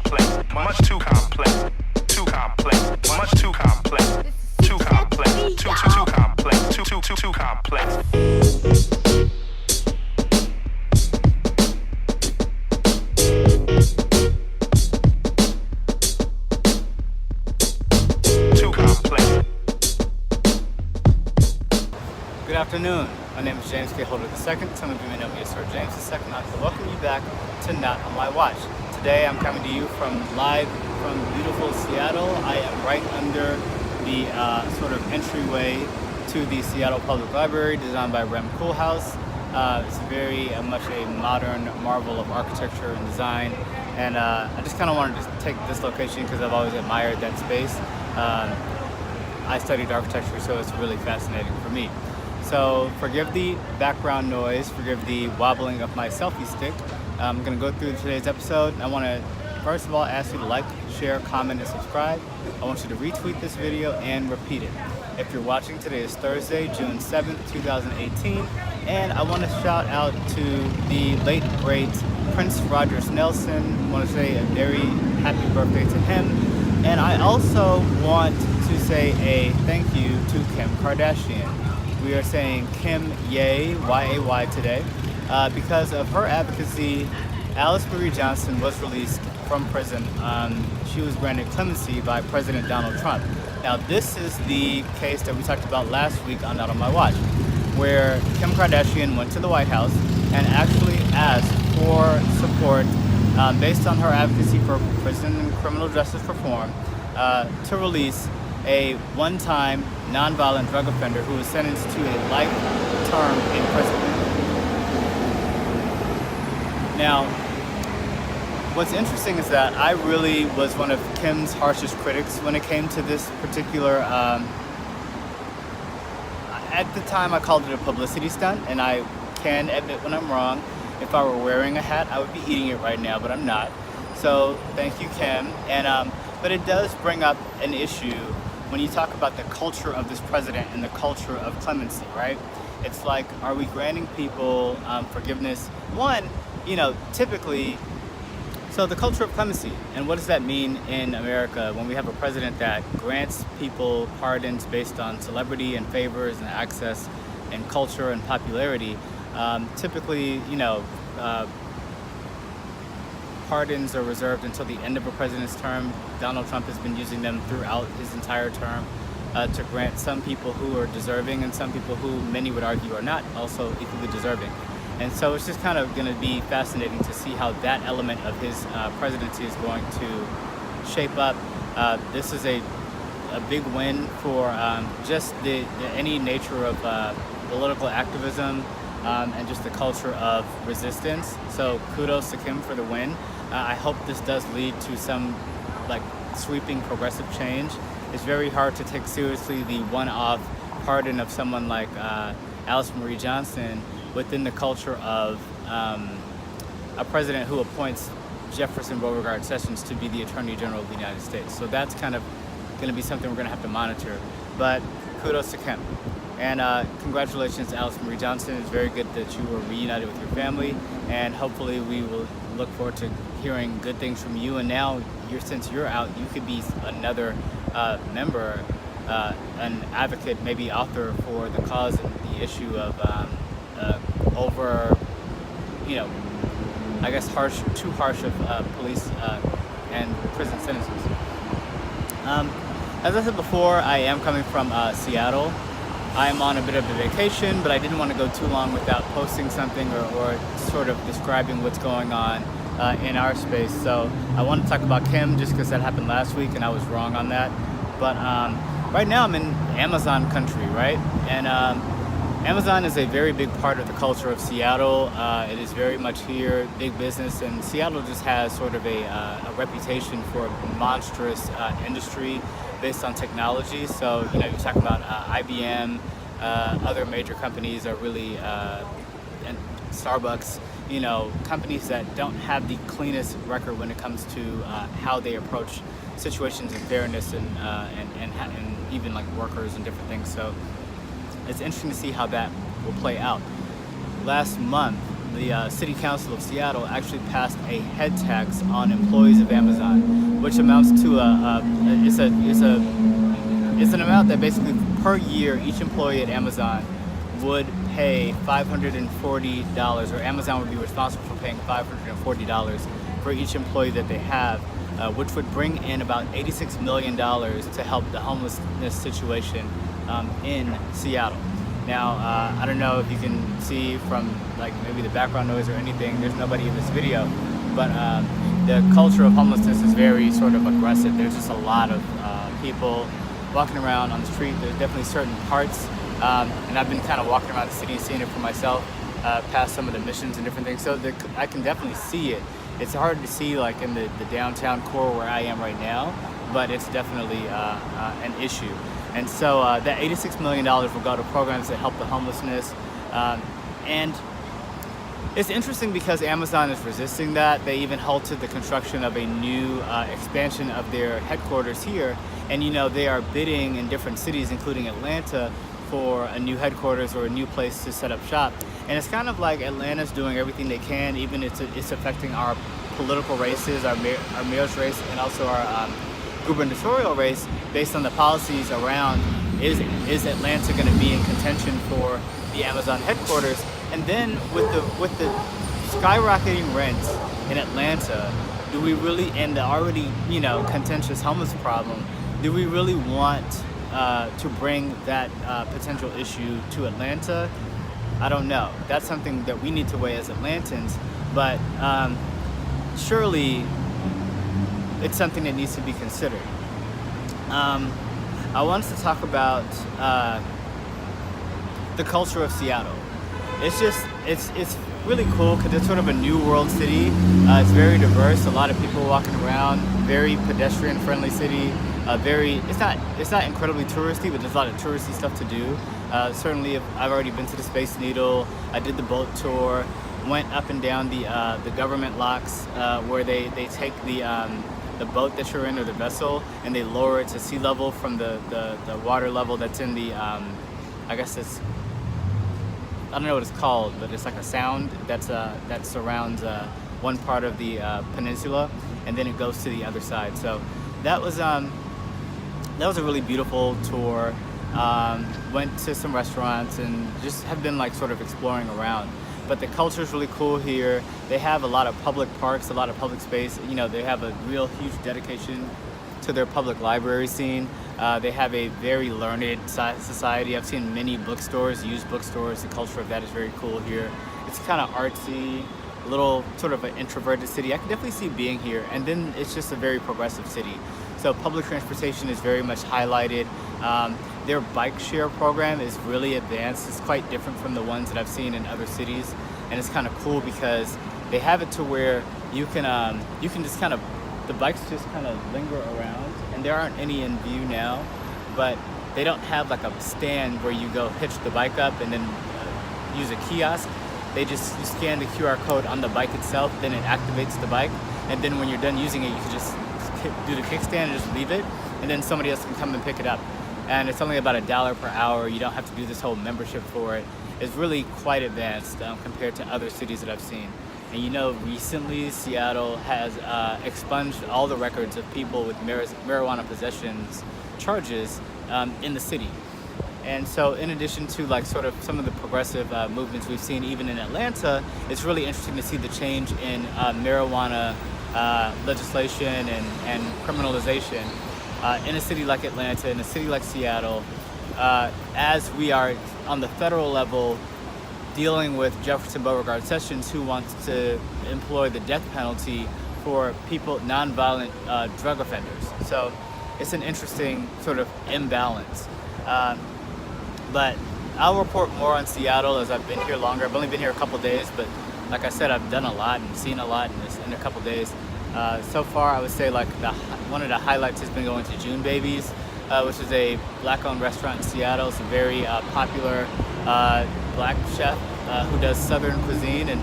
complex, much too complex, too complex, much too complex, too complex, too complex, too complex. Good afternoon. My name is James K. Holder II. Some of you may know me as Sir James II. I'd like to welcome you back to Not On My Watch. Today I'm coming to you live from beautiful Seattle. I am right under the sort of entryway to the Seattle Public Library, designed by Rem Koolhaus. It's very much a modern marvel of architecture and design, and I just kind of wanted to take this location because I've always admired that space. I studied architecture, so it's really fascinating for me. So forgive the background noise, forgive the wobbling of my selfie stick. I'm going to go through today's episode. I want to first of all ask you to like, share, comment, and subscribe. I want you to retweet this video and repeat it. If you're watching, today is Thursday, June 7th, 2018, and I want to shout out to the late great Prince Rogers Nelson. I want to say a very happy birthday to him. And I also want to say a thank you to Kim Kardashian. We are saying Kim Yay, Y-A-Y today. Because of her advocacy, Alice Marie Johnson was released from prison. She was granted clemency by President Donald Trump. Now, this is the case that we talked about last week on Not On My Watch, where Kim Kardashian went to the White House and actually asked for support based on her advocacy for prison and criminal justice reform to release a one-time nonviolent drug offender who was sentenced to a life term in prison. Now, what's interesting is that I really was one of Kim's harshest critics when it came to this particular, at the time I called it a publicity stunt, and I can admit when I'm wrong. If I were wearing a hat, I would be eating it right now, but I'm not. So thank you, Kim. And but it does bring up an issue when you talk about the culture of this president and the culture of clemency, right? It's like, are we granting people forgiveness? One, typically, so the culture of clemency, and what does that mean in America when we have a president that grants people pardons based on celebrity and favors and access and culture and popularity? Typically, pardons are reserved until the end of a president's term. Donald Trump has been using them throughout his entire term to grant some people who are deserving and some people who many would argue are not also equally deserving. And so it's just kind of going to be fascinating to see how that element of his presidency is going to shape up. This is a big win for just any nature of political activism and just the culture of resistance. So kudos to Kim for the win. I hope this does lead to some sweeping progressive change. It's very hard to take seriously the one-off pardon of someone like Alice Marie Johnson within the culture of a president who appoints Jefferson Beauregard Sessions to be the Attorney General of the United States. So that's kind of going to be something we're going to have to monitor. But kudos to Kim. And congratulations, Alice Marie Johnson. It's very good that you were reunited with your family, and hopefully we will look forward to hearing good things from you. And now, since you're out, you could be another member, an advocate, maybe author for the cause and the issue of I guess too harsh of police and prison sentences. As I said before, I am coming from Seattle. I am on a bit of a vacation, but I didn't want to go too long without posting something or sort of describing what's going on in our space. So I want to talk about Kim just because that happened last week and I was wrong on that. But right now I'm in Amazon country, right? And Amazon is a very big part of the culture of Seattle. It is very much here, big business, and Seattle just has sort of a reputation for a monstrous industry based on technology. So, you talk about IBM, other major companies are really, and Starbucks, companies that don't have the cleanest record when it comes to how they approach situations of fairness and even like workers and different things. So it's interesting to see how that will play out. Last month, the City Council of Seattle actually passed a head tax on employees of Amazon, which amounts to it's an amount that basically per year each employee at Amazon would pay $540, or Amazon would be responsible for paying $540 for each employee that they have, which would bring in about $86 million to help the homelessness situation in Seattle. Now, I don't know if you can see from like maybe the background noise or anything, there's nobody in this video, but the culture of homelessness is very sort of aggressive. There's just a lot of people walking around on the street. There's definitely certain parts, and I've been kind of walking around the city and seeing it for myself, past some of the missions and different things, so I can definitely see it. It's hard to see like in the downtown core where I am right now, but it's definitely an issue. And so that $86 million will go to programs that help the homelessness. And it's interesting because Amazon is resisting that. They even halted the construction of a new expansion of their headquarters here. And you know, they are bidding in different cities, including Atlanta, for a new headquarters or a new place to set up shop. And it's kind of like Atlanta's doing everything they can, even it's affecting our political races, our mayor's race, and also our gubernatorial race, based on the policies around is Atlanta going to be in contention for the Amazon headquarters. And then with the skyrocketing rents in Atlanta, do we really, and the already contentious homeless problem, do we really want to bring that potential issue to Atlanta? I don't know. That's something that we need to weigh as Atlantans, but surely it's something that needs to be considered. I want to talk about the culture of Seattle. It's really cool because it's sort of a new world city. It's very diverse, a lot of people walking around, very pedestrian friendly city. It's not incredibly touristy, but there's a lot of touristy stuff to do. Certainly, I've already been to the Space Needle. I did the boat tour, went up and down the government locks where they take the boat that you're in, or the vessel, and they lower it to sea level from the water level that's in the I guess it's, I don't know what it's called, but it's like a sound that surrounds one part of the peninsula, and then it goes to the other side. So that was a really beautiful tour. Went to some restaurants and just have been like sort of exploring around. But the culture is really cool here. They have a lot of public parks, a lot of public space. You know, they have a real huge dedication to their public library scene. They have a very learned society. I've seen many bookstores, used bookstores. The culture of that is very cool here. It's kind of artsy, a little sort of an introverted city. I can definitely see being here. And then it's just a very progressive city. So public transportation is very much highlighted. Their bike share program is really advanced. It's quite different from the ones that I've seen in other cities. And it's kind of cool because they have it to where you can just kind of, the bikes just kind of linger around, and there aren't any in view now, but they don't have like a stand where you go hitch the bike up and then use a kiosk. You scan the QR code on the bike itself, then it activates the bike, and then when you're done using it, you can just do the kickstand and just leave it, and then somebody else can come and pick it up. And it's only about $1 per hour. You don't have to do this whole membership for it. It's really quite advanced compared to other cities that I've seen. And you know, recently Seattle has expunged all the records of people with marijuana possessions charges in the city. And so in addition to like sort of some of the progressive movements we've seen even in Atlanta, it's really interesting to see the change in marijuana legislation and criminalization in a city like Atlanta, in a city like Seattle, as we are on the federal level dealing with Jefferson Beauregard Sessions, who wants to employ the death penalty for people, nonviolent drug offenders. So it's an interesting sort of imbalance. But I'll report more on Seattle as I've been here longer. I've only been here a couple days, but like I said, I've done a lot and seen a lot in a couple days. So far, I would say like one of the highlights has been going to June Babies, which is a black-owned restaurant in Seattle. It's a very popular black chef who does Southern cuisine, and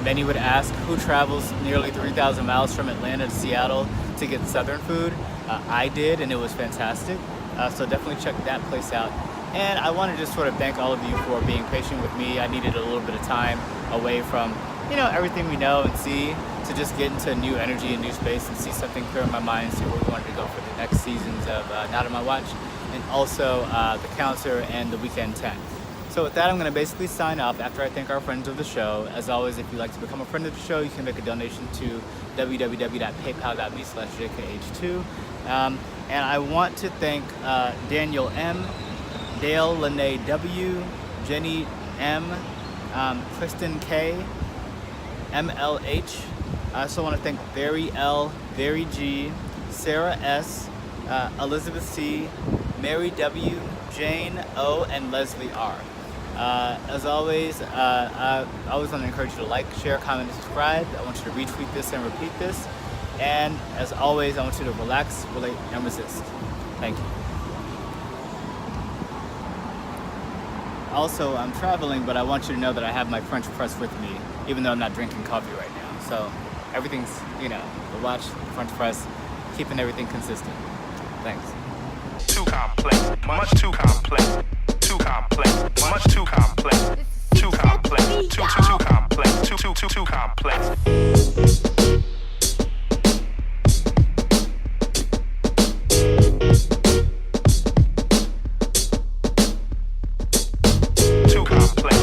many would ask who travels nearly 3,000 miles from Atlanta to Seattle to get Southern food. I did, and it was fantastic. So definitely check that place out. And I want to just sort of thank all of you for being patient with me. I needed a little bit of time away from, everything we know and see, to just get into new energy and new space and see something clear in my mind, see where we wanted to go for the next seasons of Not On My Watch, and also the Counselor and the Weekend 10. So with that, I'm going to basically sign off after I thank our friends of the show. As always, if you'd like to become a friend of the show, you can make a donation to www.paypal.me/jkh2. And I want to thank Daniel M., Dale Lene W., Jenny M., Kristen K., MLH. I also want to thank Barry L., Barry G., Sarah S., Elizabeth C., Mary W., Jane O., and Leslie R. As always, I always want to encourage you to like, share, comment, and subscribe. I want you to retweet this and repeat this. And as always, I want you to relax, relate, and resist. Thank you. Also, I'm traveling, but I want you to know that I have my French press with me, even though I'm not drinking coffee right now. So everything's, the watch, the French press, keeping everything consistent. Thanks. Too complex, much too complex, too complex, much too complex, too complex, too complex, too complex. Too complex.